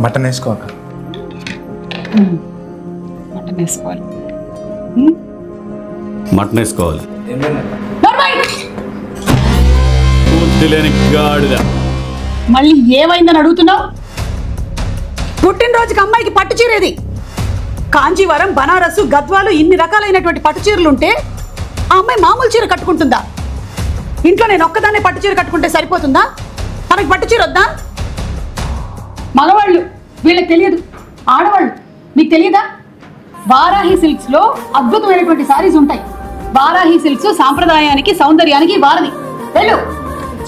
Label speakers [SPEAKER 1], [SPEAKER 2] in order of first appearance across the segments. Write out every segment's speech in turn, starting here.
[SPEAKER 1] Mutton వేసుకోవాలి.
[SPEAKER 2] Mutton వేసుకోవాలి.
[SPEAKER 3] Mutton వేసుకోవాలి.
[SPEAKER 2] మళ్ళీ ఏమైందని అడుగుతున్నావు? పుట్టినరోజుకి అమ్మాయికి పట్టు చీరేది. కాంజీవరం, బనారసు, గద్వాలు ఇన్ని రకాలైనటువంటి పట్టు చీరలు ఉంటే ఆ అమ్మాయి మామూలు చీర కట్టుకుంటుందా? ఇంట్లో నేను ఒక్కదాన్నే పట్టు చీర కట్టుకుంటే సరిపోతుందా? తనకి పట్టు చీర వద్దా? మగవాళ్ళు వీళ్ళకి తెలియదు, ఆడవాళ్ళు నీకు తెలియదా? వారాహి సిల్క్స్ లో అద్భుతమైనటువంటి సారీస్ ఉంటాయి. వారాహి సిల్క్స్ సాంప్రదాయానికి, సౌందర్యానికి వారధి. వెళ్ళు,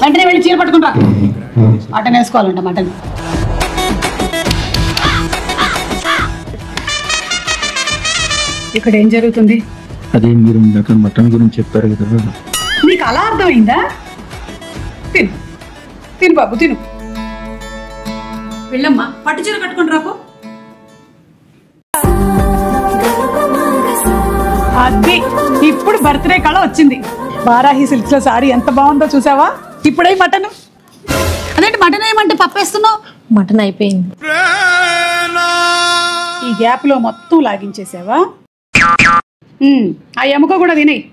[SPEAKER 2] వెంటనే వెళ్ళి చీర పట్టుకుంటా. మటన్ వేసుకోవాలంట. మటన్ ఇక్కడ ఏం జరుగుతుంది?
[SPEAKER 4] అదే మీరు మటన్ గురించి చెప్పారు కదా,
[SPEAKER 2] నీకు అలా అర్థమైందా? తిను తిను బాబు, తిను. వెళ్ళమ్మా, పట్టు చీర కట్టుకుని రాపో. అది ఇప్పుడు బర్త్డే కళ వచ్చింది. వారాహి సిల్క్స్ లో సారీ ఎంత బాగుందో చూసావా? ఇప్పుడై మటన్. అదేంటి మటన్ ఏమంటే పప్పేస్తున్నావు?
[SPEAKER 5] మటన్ అయిపోయింది.
[SPEAKER 2] ఈ గ్యాప్ లో మొత్తం లాగించేసావా? ఆ ఎముక కూడా తినేయి.